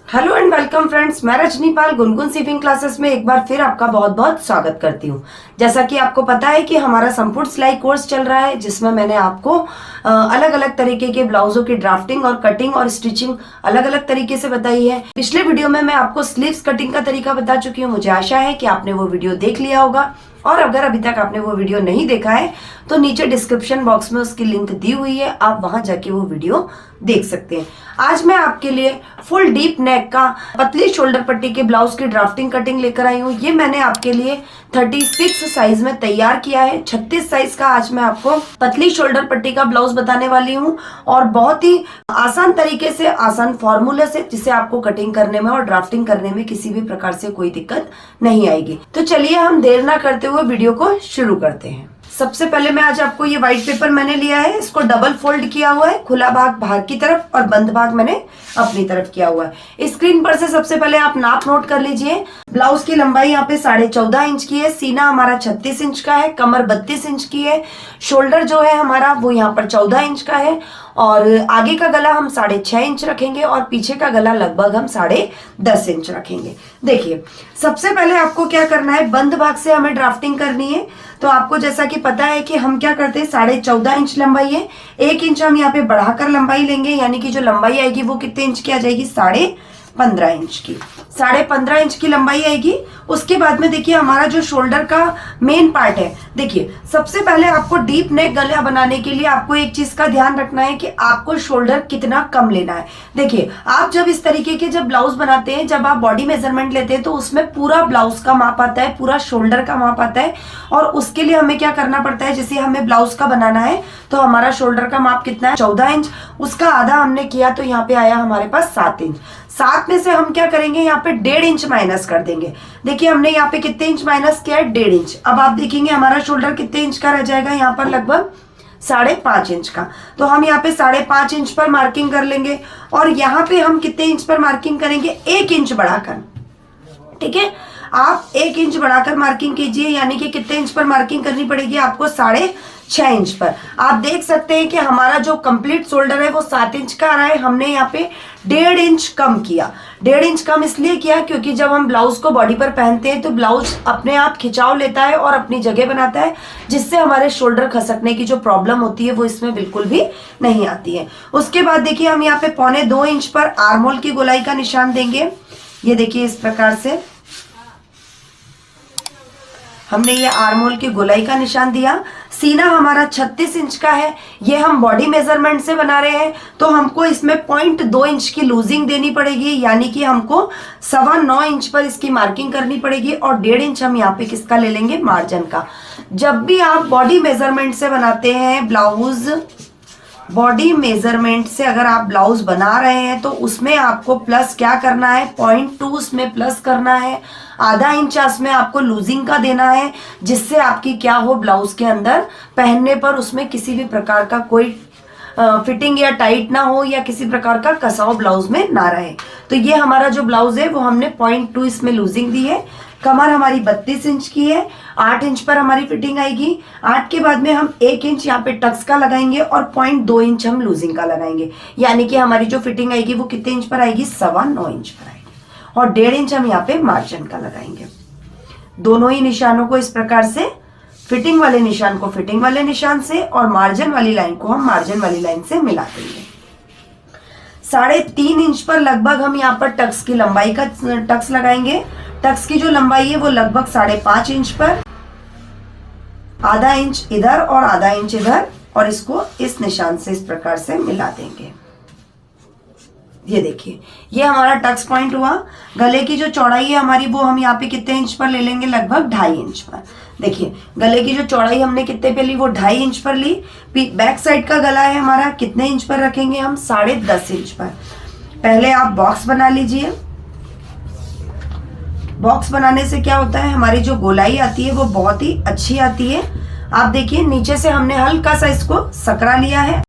Hello and welcome friends, मैं रजनीपाल Gungun sieving classes में एक बार फिर आपका बहुत बहुत स्वागत करती हूँ। जैसा कि आपको पता है कि हमारा संपूर्ण सिलाई कोर्स चल रहा है, जिसमें मैंने आपको अलग अलग तरीके के ब्लाउजों की ड्राफ्टिंग और कटिंग और स्टिचिंग अलग अलग तरीके से बताई है। पिछले वीडियो में मैं आपको स्लीव्स कटिंग का तरीका बता चुकी हूँ। मुझे आशा है कि आपने वो वीडियो देख लिया होगा, और अगर अभी तक आपने वो वीडियो नहीं देखा है तो नीचे डिस्क्रिप्शन बॉक्स में उसकी लिंक दी हुई है, आप वहां जाके वो वीडियो देख सकते हैं। आज मैं आपके लिए फुल डीप नेक का पतली शोल्डर पट्टी के ब्लाउज की ड्राफ्टिंग कटिंग लेकर आई हूँ। ये मैंने आपके लिए 36 साइज में तैयार किया है। 36 साइज का आज मैं आपको पतली शोल्डर पट्टी का ब्लाउज बताने वाली हूँ, और बहुत ही आसान तरीके से, आसान फॉर्मूले से, जिसे आपको कटिंग करने में और ड्राफ्टिंग करने में किसी भी प्रकार से कोई दिक्कत नहीं आएगी। तो चलिए हम देर ना करते हुए वीडियो को शुरू करते हैं। सबसे पहले मैं आज आपको ये व्हाइट पेपर मैंने लिया है, इसको डबल फोल्ड किया हुआ है, खुला भाग बाहर की तरफ और बंद भाग मैंने अपनी तरफ किया हुआ है। स्क्रीन पर से सबसे पहले आप नाप नोट कर लीजिए। ब्लाउज की लंबाई यहाँ पे 14.5 इंच की है, सीना हमारा 36 इंच का है, कमर 32 इंच की है, शोल्डर जो है हमारा वो यहाँ पर 14 इंच का है, और आगे का गला हम 6.5 इंच रखेंगे और पीछे का गला लगभग हम 10.5 इंच रखेंगे। देखिए, सबसे पहले आपको क्या करना है, बंद भाग से हमें ड्राफ्टिंग करनी है। तो आपको जैसा कि पता है कि हम क्या करते हैं, 14.5 इंच लंबाई है, 1 इंच हम यहाँ पे बढ़ाकर लंबाई लेंगे, यानी कि जो लंबाई आएगी वो कितने इंच की आ जाएगी, 15.5 इंच की। 15.5 इंच की लंबाई आएगी। उसके बाद में देखिए हमारा जो शोल्डर का मेन पार्ट है, देखिए सबसे पहले आपको डीप नेक गला बनाने के लिए आपको एक चीज का ध्यान रखना है कि आपको शोल्डर कितना कम लेना है। देखिए, आप जब इस तरीके के जब ब्लाउज बनाते हैं, जब आप बॉडी मेजरमेंट लेते हैं, तो उसमें पूरा ब्लाउज का माप आता है, पूरा शोल्डर का माप आता है, और उसके लिए हमें क्या करना पड़ता है, जैसे हमें ब्लाउज का बनाना है तो हमारा शोल्डर का माप कितना है, 14 इंच, उसका आधा हमने किया तो यहाँ पे आया हमारे पास 7 इंच। 7 में से हम क्या करेंगे, यहाँ पे 1.5 इंच माइनस कर देंगे। देखिए हमने यहाँ पे कितने इंच माइनस किया है, 1.5 इंच। अब आप देखेंगे हमारा शोल्डर कितने इंच का रह जाएगा, यहाँ पर लगभग 5.5 इंच का। तो हम यहाँ पे 5.5 इंच पर मार्किंग कर लेंगे, और यहाँ पे हम कितने इंच पर मार्किंग करेंगे, 1 इंच बढ़ाकर। ठीक है, आप 1 इंच बढ़ाकर मार्किंग कीजिए, यानी कि कितने इंच पर मार्किंग करनी पड़ेगी आपको, 6.5 इंच पर। आप देख सकते हैं कि हमारा जो कंप्लीट शोल्डर है वो 7 इंच का आ रहा है, हमने यहाँ पे 1.5 इंच कम किया। 1.5 इंच कम इसलिए किया क्योंकि जब हम ब्लाउज को बॉडी पर पहनते हैं तो ब्लाउज अपने आप खिंचाव लेता है और अपनी जगह बनाता है, जिससे हमारे शोल्डर खसकने की जो प्रॉब्लम होती है वो इसमें बिल्कुल भी नहीं आती है। उसके बाद देखिए हम यहाँ पे 1.25 इंच पर आर्महोल की गोलाई का निशान देंगे। ये देखिए इस प्रकार से हमने ये आर्महोल की गोलाई का निशान दिया। सीना हमारा 36 इंच का है, ये हम बॉडी मेजरमेंट से बना रहे हैं, तो हमको इसमें 0.2 इंच की लूजिंग देनी पड़ेगी, यानी कि हमको 9.25 इंच पर इसकी मार्किंग करनी पड़ेगी, और 1.5 इंच हम यहाँ पे किसका ले लेंगे, मार्जिन का। जब भी आप बॉडी मेजरमेंट से बनाते हैं ब्लाउज, बॉडी मेजरमेंट से अगर आप ब्लाउज बना रहे हैं तो उसमें आपको प्लस क्या करना है, 0.2 उसमें प्लस करना है, आधा इंच उसमें आपको लूजिंग का देना है, जिससे आपकी क्या हो, ब्लाउज के अंदर पहनने पर उसमें किसी भी प्रकार का कोई फिटिंग या टाइट ना हो, या किसी प्रकार का कसाव ब्लाउज में ना रहे। तो ये हमारा जो ब्लाउज है वो हमने 0.2 इसमें लूजिंग दी है। कमर हमारी 32 इंच की है, 8 इंच पर हमारी फिटिंग आएगी। 8 के बाद में हम 1 इंच यहाँ पे टक्स का लगाएंगे और 0.2 इंच हम लूजिंग का लगाएंगे, यानी कि हमारी जो फिटिंग आएगी वो कितने इंच पर आएगी, 9.25 इंच पर आएगी, और 1.5 इंच हम यहाँ पे मार्जिन का लगाएंगे। दोनों ही निशानों को इस प्रकार से, फिटिंग वाले निशान को फिटिंग वाले निशान से और मार्जिन वाली लाइन को हम मार्जिन वाली लाइन से मिला देंगे। 3.5 इंच पर लगभग हम यहाँ पर टक्स की लंबाई का टक्स लगाएंगे। टक्स की जो लंबाई है वो लगभग 5.5 इंच पर, आधा इंच इधर और आधा इंच इधर, और इसको इस निशान से इस प्रकार से मिला देंगे। ये देखिए ये हमारा टक्स पॉइंट हुआ। गले की जो चौड़ाई है हमारी वो हम यहाँ पे कितने इंच पर ले लेंगे, लगभग 2.5 इंच पर। देखिए गले की जो चौड़ाई हमने कितने पे ली, वो 2.5 इंच पर ली। बैक साइड का गला है हमारा, कितने इंच पर रखेंगे हम, 10.5 इंच पर। पहले आप बॉक्स बना लीजिए। बॉक्स बनाने से क्या होता है, हमारी जो गोलाई आती है वो बहुत ही अच्छी आती है। आप देखिए नीचे से हमने हल्का सा इसको सकरा लिया है,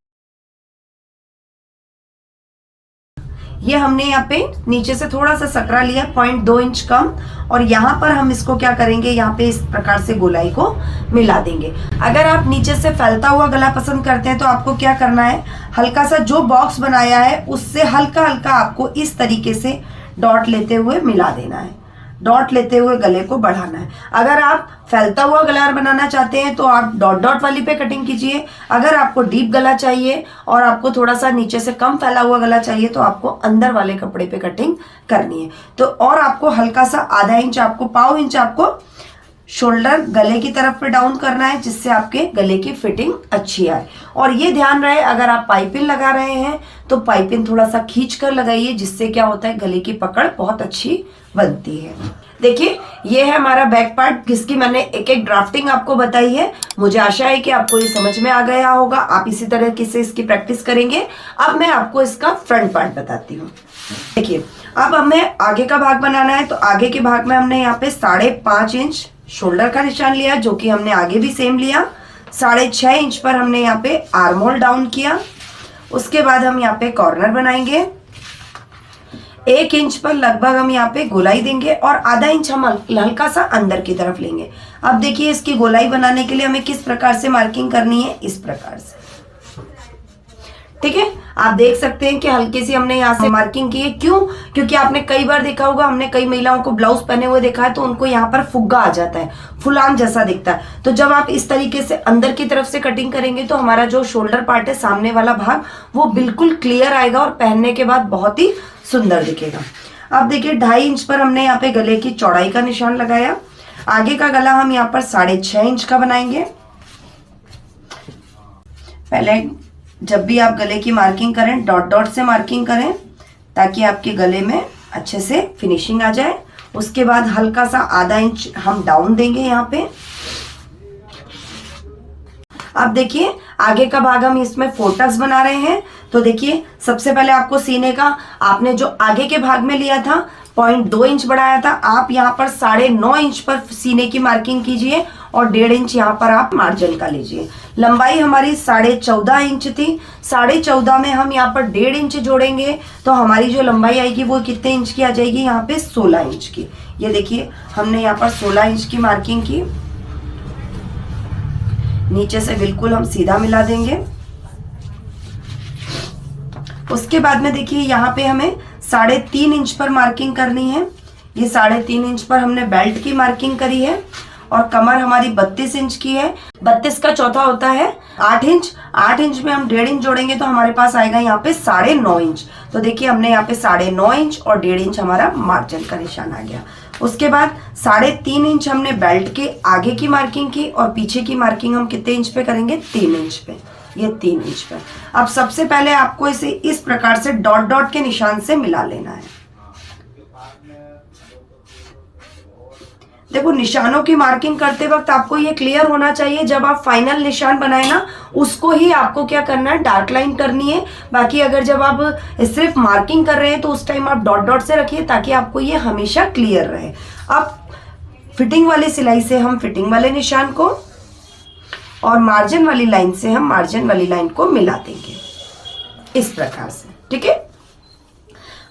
ये हमने यहाँ पे नीचे से थोड़ा सा सकरा लिया, 0.2 इंच कम, और यहाँ पर हम इसको क्या करेंगे, यहाँ पे इस प्रकार से गोलाई को मिला देंगे। अगर आप नीचे से फैलता हुआ गला पसंद करते हैं तो आपको क्या करना है, हल्का सा जो बॉक्स बनाया है उससे हल्का हल्का आपको इस तरीके से डॉट लेते हुए मिला देना है, डॉट लेते हुए गले को बढ़ाना है। अगर आप फैलता हुआ गला बनाना चाहते हैं तो आप डॉट डॉट वाली पे कटिंग कीजिए। अगर आपको डीप गला चाहिए और आपको थोड़ा सा नीचे से कम फैला हुआ गला चाहिए तो आपको अंदर वाले कपड़े पे कटिंग करनी है। तो और आपको हल्का सा आधा इंच, आपको पाव इंच आपको शोल्डर गले की तरफ पे डाउन करना है, जिससे आपके गले की फिटिंग अच्छी आए। और ये ध्यान रहे, अगर आप पाइपिंग लगा रहे हैं तो पाइपिंग थोड़ा सा खींच कर लगाइए, जिससे क्या होता है, गले की पकड़ बहुत अच्छी बनती है। देखिए ये है हमारा बैक पार्ट, जिसकी मैंने एक एक ड्राफ्टिंग आपको बताई है। मुझे आशा है कि आपको ये समझ में आ गया होगा। आप इसी तरह से इसकी प्रैक्टिस करेंगे। अब मैं आपको इसका फ्रंट पार्ट बताती हूँ। देखिए अब हमें आगे का भाग बनाना है, तो आगे के भाग में हमने यहाँ पे 5.5 इंच शोल्डर का निशान लिया, जो कि हमने आगे भी सेम लिया। 6.5 इंच पर हमने यहाँ पे आर्म होल डाउन किया। उसके बाद हम यहाँ पे कॉर्नर बनाएंगे। 1 इंच पर लगभग हम यहाँ पे गोलाई देंगे और आधा इंच हम हल्का सा अंदर की तरफ लेंगे। अब देखिए इसकी गोलाई बनाने के लिए हमें किस प्रकार से मार्किंग करनी है, इस प्रकार से, ठीक है। आप देख सकते हैं कि हल्की सी हमने यहाँ से मार्किंग की है। क्यों? क्योंकि आपने कई बार देखा होगा, हमने कई महिलाओं को ब्लाउज पहने हुए देखा है तो उनको यहाँ पर फुग्गा आ जाता है, फुलान जैसा दिखता है। तो जब आप इस तरीके से अंदर की तरफ से कटिंग करेंगे तो हमारा जो शोल्डर पार्ट है, सामने वाला भाग, वो बिल्कुल क्लियर आएगा और पहनने के बाद बहुत ही सुंदर दिखेगा। अब देखिए 2.5 इंच पर हमने यहाँ पे गले की चौड़ाई का निशान लगाया। आगे का गला हम यहाँ पर 6.5 इंच का बनाएंगे। पहले जब भी आप गले की मार्किंग करें, डॉट डॉट से मार्किंग करें, ताकि आपके गले में अच्छे से फिनिशिंग आ जाए। उसके बाद हल्का सा आधा इंच हम डाउन देंगे यहाँ पे। अब देखिए आगे का भाग हम इसमें 4 टक्स बना रहे हैं। तो देखिए सबसे पहले आपको सीने का, आपने जो आगे के भाग में लिया था 0.2 इंच बढ़ाया था, आप यहाँ पर 9.5 इंच पर सीने की मार्किंग कीजिए और 1.5 इंच यहाँ पर आप मार्जिन का लीजिए। लंबाई हमारी 14.5 इंच थी, 14.5 में हम यहाँ पर 1.5 इंच जोड़ेंगे तो हमारी जो लंबाई आएगी वो कितने इंच की आ जाएगी, यहाँ पे 16 इंच की। ये देखिए हमने यहाँ पर 16 इंच की मार्किंग की। नीचे से बिल्कुल हम सीधा मिला देंगे। उसके बाद में देखिए यहाँ पे हमें 3.5 इंच पर मार्किंग करनी है। ये 3.5 इंच पर हमने बेल्ट की मार्किंग करी है और कमर हमारी 32 इंच की है। 32 का चौथा होता है 8 इंच। 8 इंच में हम 1.5 इंच जोड़ेंगे तो हमारे पास आएगा यहाँ पे 9.5 इंच। तो देखिए हमने यहाँ पे 9.5 इंच और 1.5 इंच हमारा मार्जिन का निशान आ गया। उसके बाद 3.5 इंच हमने बेल्ट के आगे की मार्किंग की और पीछे की मार्किंग हम कितने इंच पे करेंगे, 3 इंच पे। ये 3 इंच पे। अब सबसे पहले आपको इसे इस प्रकार से डॉट डॉट के निशान से मिला लेना है। देखो निशानों की मार्किंग करते वक्त आपको ये क्लियर होना चाहिए, जब आप फाइनल निशान बनाए ना, उसको ही आपको क्या करना है, डार्क लाइन करनी है। बाकी अगर जब आप सिर्फ मार्किंग कर रहे हैं तो उस टाइम आप डॉट डॉट से रखिए, ताकि आपको ये हमेशा क्लियर रहे। अब फिटिंग वाली सिलाई से हम फिटिंग वाले निशान को और मार्जिन वाली लाइन से हम मार्जिन वाली लाइन को मिला देंगे इस प्रकार से, ठीक है।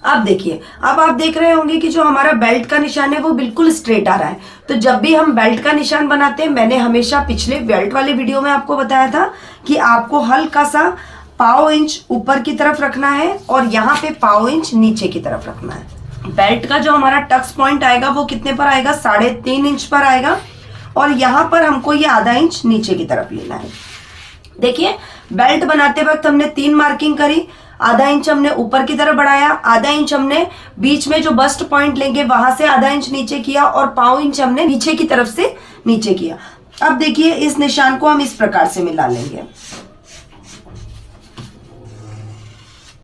अब देखिए, अब आप देख रहे होंगे कि जो हमारा बेल्ट का निशान है वो बिल्कुल स्ट्रेट आ रहा है। तो जब भी हम बेल्ट का निशान बनाते हैं, मैंने हमेशा पिछले बेल्ट वाले वीडियो में आपको बताया था कि आपको हल्का सा पाव इंच ऊपर की तरफ रखना है और यहाँ पे पाव इंच नीचे की तरफ रखना है। बेल्ट का जो हमारा टक्स पॉइंट आएगा वो कितने पर आएगा, 3.5 इंच पर आएगा और यहाँ पर हमको ये आधा इंच नीचे की तरफ लेना है। देखिए बेल्ट बनाते वक्त हमने 3 मार्किंग करी। आधा इंच हमने ऊपर की तरफ बढ़ाया, आधा इंच हमने बीच में जो बस्ट पॉइंट लेंगे वहां से आधा इंच नीचे किया और पाव इंच हमने नीचे की तरफ से नीचे किया। अब देखिए इस निशान को हम इस प्रकार से मिला लेंगे।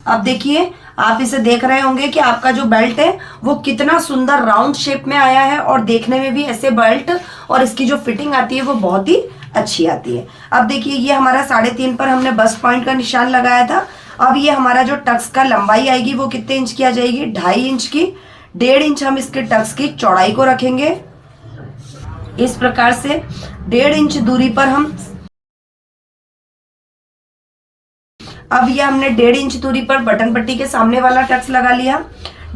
अब देखिए आप इसे देख रहे होंगे कि आपका जो बेल्ट है वो कितना सुंदर राउंड शेप में आया है और देखने में भी ऐसे बेल्ट और इसकी जो फिटिंग आती है वो बहुत ही अच्छी आती है। अब देखिए ये हमारा 3.5 पर हमने बस्ट पॉइंट का निशान लगाया था। अब ये हमारा जो टक्स का लंबाई आएगी वो कितने इंच की आ जाएगी, 2.5 इंच की। 1.5 इंच हम इसके टक्स की चौड़ाई को रखेंगे इस प्रकार से। 1.5 इंच दूरी पर हम अब ये हमने 1.5 इंच दूरी पर बटन पट्टी के सामने वाला टक्स लगा लिया।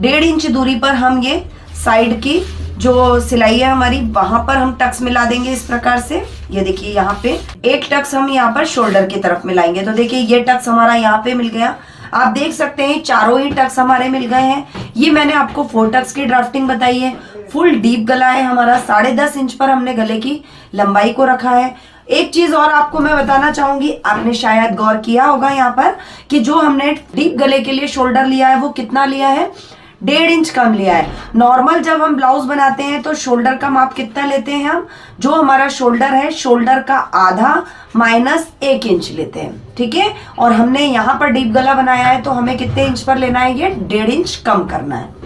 1.5 इंच दूरी पर हम ये साइड की जो सिलाई है हमारी, वहां पर हम टक्स मिला देंगे इस प्रकार से। ये देखिए यहाँ पे एक टक्स हम यहाँ पर शोल्डर की तरफ मिलाएंगे। तो देखिए ये टक्स हमारा यहाँ पे मिल गया। आप देख सकते हैं चारों ही टक्स हमारे मिल गए हैं। ये मैंने आपको 4 टक्स की ड्राफ्टिंग बताई है। फुल डीप गला है हमारा, 10.5 इंच पर हमने गले की लंबाई को रखा है। एक चीज और आपको मैं बताना चाहूंगी, आपने शायद गौर किया होगा यहाँ पर कि जो हमने डीप गले के लिए शोल्डर लिया है वो कितना लिया है, 1.5 इंच कम लिया है। नॉर्मल जब हम ब्लाउज बनाते हैं तो शोल्डर का माप कितना लेते हैं हम, जो हमारा शोल्डर है शोल्डर का आधा माइनस 1 इंच लेते हैं, ठीक है। और हमने यहाँ पर डीप गला बनाया है तो हमें कितने इंच पर लेना है, ये 1.5 इंच कम करना है।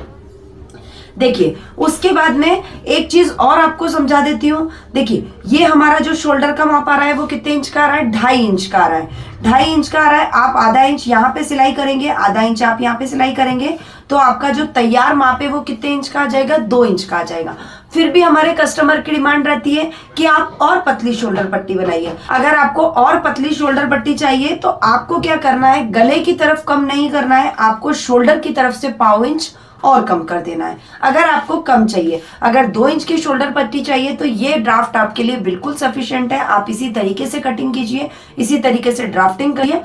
देखिए उसके बाद में एक चीज और आपको समझा देती हूँ। देखिए ये हमारा जो शोल्डर का माप आ रहा है वो कितने इंच का आ रहा है, 2.5 इंच का आ रहा है। 2.5 इंच का आ रहा है। आप आधा इंच यहाँ पे सिलाई करेंगे, आधा इंच आप यहाँ पे सिलाई करेंगे तो आपका जो तैयार माप है वो कितने इंच का आ जाएगा, 2 इंच का आ जाएगा। फिर भी हमारे कस्टमर की डिमांड रहती है कि आप और पतली शोल्डर पट्टी बनाइए। अगर आपको और पतली शोल्डर पट्टी चाहिए तो आपको क्या करना है, गले की तरफ कम नहीं करना है, आपको शोल्डर की तरफ से 0.5 इंच और कम कर देना है। अगर आपको कम चाहिए, अगर 2 इंच की शोल्डर पट्टी चाहिए तो ये ड्राफ्ट आपके लिए बिल्कुल सफिशिएंट है। आप इसी तरीके से कटिंग कीजिए, इसी तरीके से ड्राफ्टिंग करिए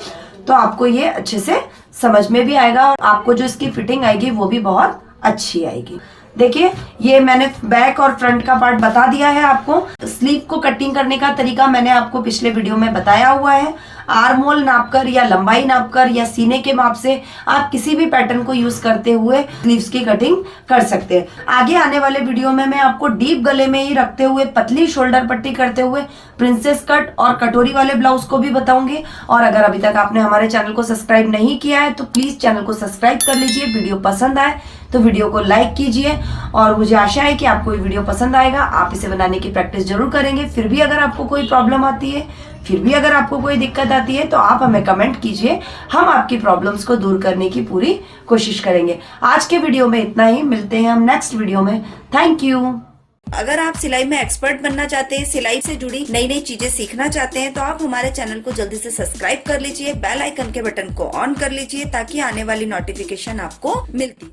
तो आपको ये अच्छे से समझ में भी आएगा और आपको जो इसकी फिटिंग आएगी वो भी बहुत अच्छी आएगी। देखिए ये मैंने बैक और फ्रंट का पार्ट बता दिया है आपको। स्लीव को कटिंग करने का तरीका मैंने आपको पिछले वीडियो में बताया हुआ है। आर्म होल नापकर या लंबाई नापकर या सीने के माप से आप किसी भी पैटर्न को यूज करते हुए स्लीव्स की कटिंग कर सकते हैं। आगे आने वाले वीडियो में मैं आपको डीप गले में ही रखते हुए पतली शोल्डर पट्टी करते हुए प्रिंसेस कट और कटोरी वाले ब्लाउज को भी बताऊंगी। और अगर अभी तक आपने हमारे चैनल को सब्सक्राइब नहीं किया है तो प्लीज चैनल को सब्सक्राइब कर लीजिए। वीडियो पसंद आए तो वीडियो को लाइक कीजिए और मुझे आशा है कि आपको ये वीडियो पसंद आएगा। आप इसे बनाने की प्रैक्टिस जरूर करेंगे। फिर भी अगर आपको कोई प्रॉब्लम आती है, फिर भी अगर आपको कोई दिक्कत आती है तो आप हमें कमेंट कीजिए, हम आपकी प्रॉब्लम्स को दूर करने की पूरी कोशिश करेंगे। आज के वीडियो में इतना ही, मिलते हैं हम नेक्स्ट वीडियो में। Thank you. अगर आप सिलाई में एक्सपर्ट बनना चाहते हैं, सिलाई से जुड़ी नई नई चीजें सीखना चाहते हैं तो आप हमारे चैनल को जल्दी से सब्सक्राइब कर लीजिए, बेल आइकन के बटन को ऑन कर लीजिए ताकि आने वाली नोटिफिकेशन आपको मिलती